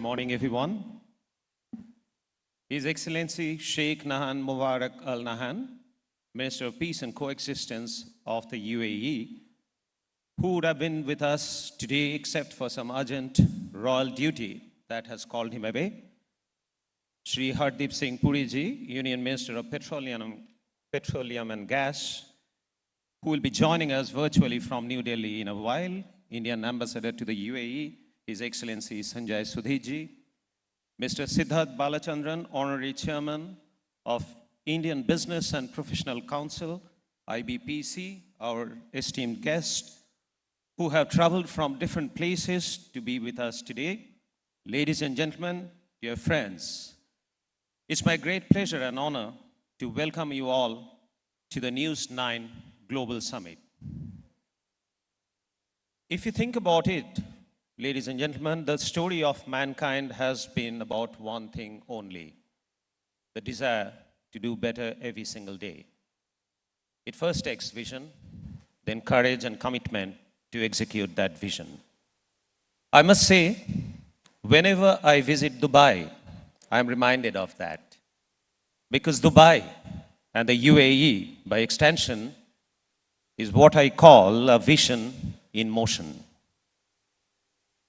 morning, everyone. His Excellency Sheikh Nahan Mubarak Al Nahan, Minister of Peace and Coexistence of the UAE, who would have been with us today except for some urgent royal duty that has called him away. Shri Hardeep Singh Puriji, Union Minister of Petroleum and Gas, who will be joining us virtually from New Delhi in a while. Indian Ambassador to the UAE, His Excellency Sanjay Sudhiji, Mr. Siddharth Balachandran, Honorary Chairman of Indian Business and Professional Council, IBPC, our esteemed guests, who have traveled from different places to be with us today. Ladies and gentlemen, dear friends, it's my great pleasure and honor to welcome you all to the News9 Global Summit. If you think about it, ladies and gentlemen, the story of mankind has been about one thing only: the desire to do better every single day. It first takes vision, then courage and commitment to execute that vision. I must say, whenever I visit Dubai, I'm reminded of that. Because Dubai and the UAE, by extension, is what I call a vision in motion.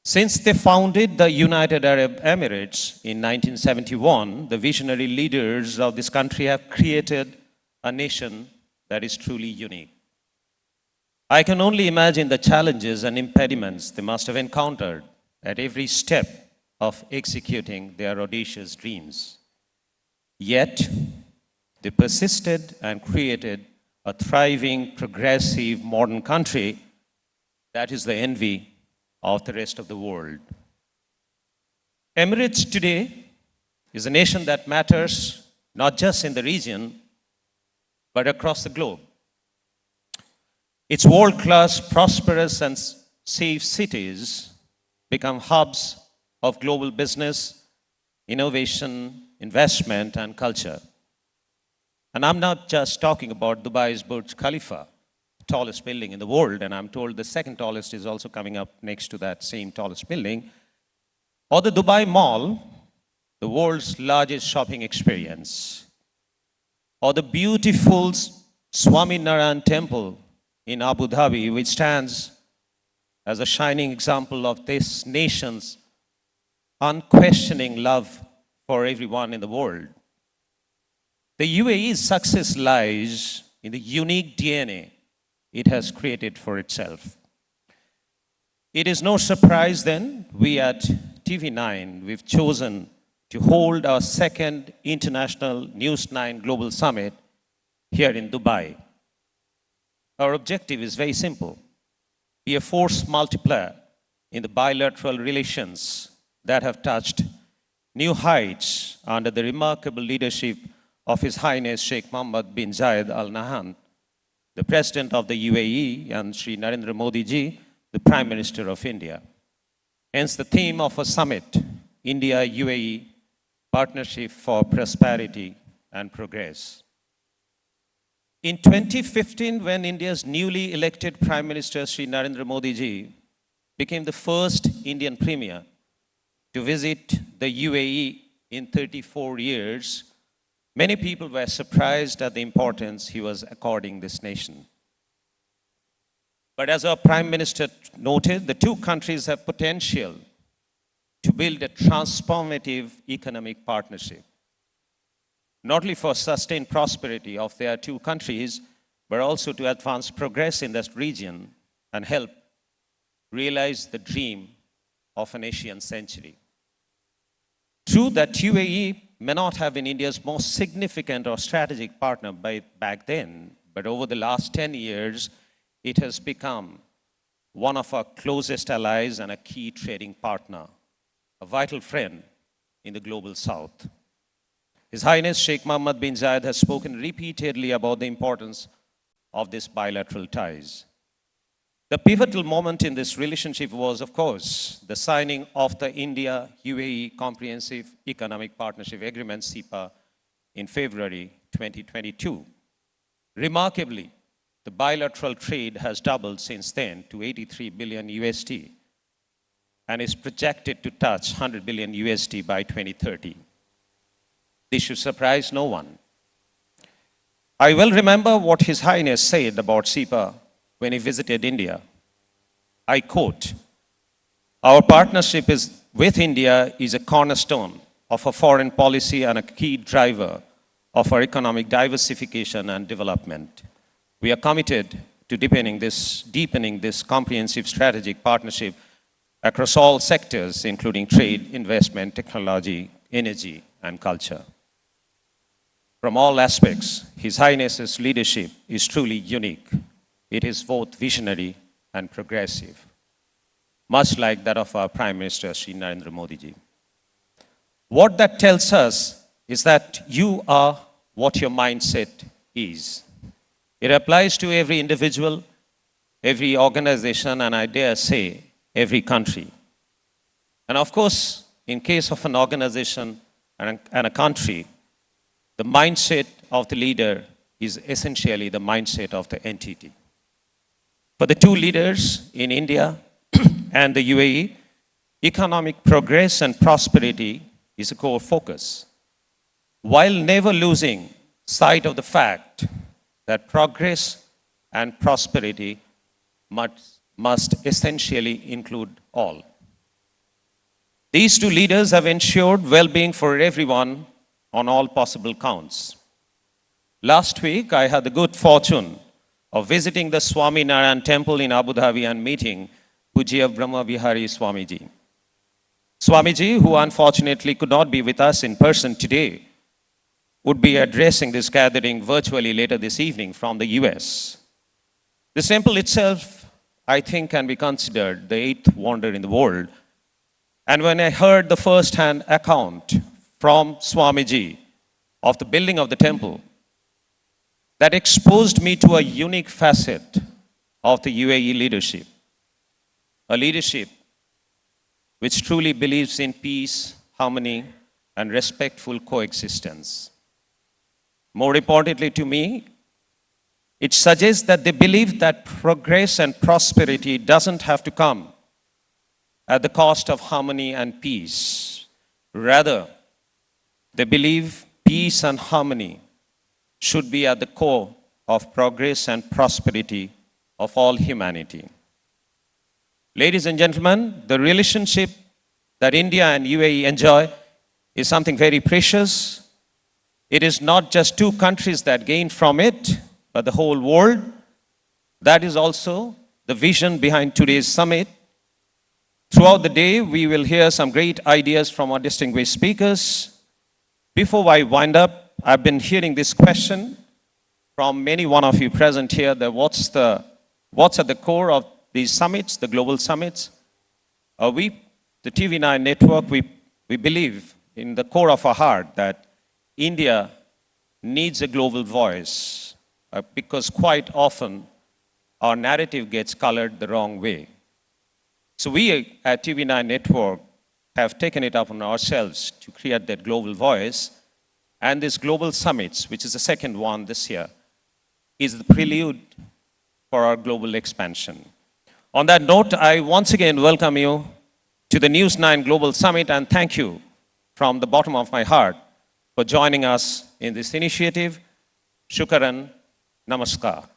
Since they founded the United Arab Emirates in 1971, the visionary leaders of this country have created a nation that is truly unique. I can only imagine the challenges and impediments they must have encountered at every step of executing their audacious dreams. Yet, they persisted and created a thriving, progressive, modern country that is the envy of the rest of the world. Emirates today is a nation that matters not just in the region, but across the globe. Its world-class, prosperous, and safe cities become hubs of global business, innovation, investment, and culture. And I'm not just talking about Dubai's Burj Khalifa, tallest building in the world, and I'm told the second tallest is also coming up next to that same tallest building, or the Dubai Mall, the world's largest shopping experience, or the beautiful Swaminarayan Temple in Abu Dhabi, which stands as a shining example of this nation's unquestioning love for everyone in the world. The UAE's success lies in the unique DNA it has created for itself. It is no surprise then, we at TV9, we've chosen to hold our second international News9 Global Summit here in Dubai. Our objective is very simple: be a force multiplier in the bilateral relations that have touched new heights under the remarkable leadership of His Highness Sheikh Mohammed bin Zayed Al Nahyan, the President of the UAE, and Shri Narendra Modi ji, the Prime Minister of India. Hence the theme of a summit, India-UAE Partnership for Prosperity and Progress. In 2015, when India's newly elected Prime Minister Shri Narendra Modi ji became the first Indian Premier to visit the UAE in 34 years, many people were surprised at the importance he was according this nation. But as our Prime Minister noted, the two countries have potential to build a transformative economic partnership, not only for sustained prosperity of their two countries, but also to advance progress in this region and help realize the dream of an Asian century. True that UAE may not have been India's most significant or strategic partner back then, but over the last 10 years, it has become one of our closest allies and a key trading partner, a vital friend in the global south. His Highness Sheikh Mohammed bin Zayed has spoken repeatedly about the importance of these bilateral ties. The pivotal moment in this relationship was, of course, the signing of the India-UAE Comprehensive Economic Partnership Agreement, CEPA, in February 2022. Remarkably, the bilateral trade has doubled since then to 83 billion USD. and is projected to touch 100 billion USD by 2030. This should surprise no one. I well remember what His Highness said about SEPA when he visited India. I quote, "Our partnership with India is a cornerstone of our foreign policy and a key driver of our economic diversification and development. We are committed to deepening this comprehensive strategic partnership across all sectors, including trade, investment, technology, energy, and culture." From all aspects, His Highness's leadership is truly unique. It is both visionary and progressive, much like that of our Prime Minister, Shri Narendra Modi ji. What that tells us is that you are what your mindset is. It applies to every individual, every organization, and I dare say, every country. And of course, in case of an organization and a country, the mindset of the leader is essentially the mindset of the entity. For the two leaders in India and the UAE, economic progress and prosperity is a core focus, while never losing sight of the fact that progress and prosperity must essentially include all. These two leaders have ensured well-being for everyone on all possible counts. Last week, I had the good fortune of visiting the Swami Narayan temple in Abu Dhabi and meeting Pujya Brahma Vihari Swamiji. Swamiji, who unfortunately could not be with us in person today, would be addressing this gathering virtually later this evening from the US. This temple itself, I think, can be considered the eighth wonder in the world. And when I heard the first-hand account from Swamiji of the building of the temple, that exposed me to a unique facet of the UAE leadership, a leadership which truly believes in peace, harmony, and respectful coexistence. More importantly to me, it suggests that they believe that progress and prosperity doesn't have to come at the cost of harmony and peace. Rather, they believe peace and harmony should be at the core of progress and prosperity of all humanity. Ladies and gentlemen, the relationship that India and UAE enjoy is something very precious. It is not just two countries that gain from it, but the whole world. That is also the vision behind today's summit. Throughout the day, we will hear some great ideas from our distinguished speakers. Before I wind up, I've been hearing this question from many one of you present here, that what's at the core of these summits, the global summits? We, the TV9 network, we believe in the core of our heart that India needs a global voice because quite often our narrative gets colored the wrong way. So we at TV9 network have taken it upon ourselves to create that global voice. And this global summits, which is the second one this year, is the prelude for our global expansion. On that note, I once again welcome you to the News9 Global Summit and thank you from the bottom of my heart for joining us in this initiative. Shukran, namaskar.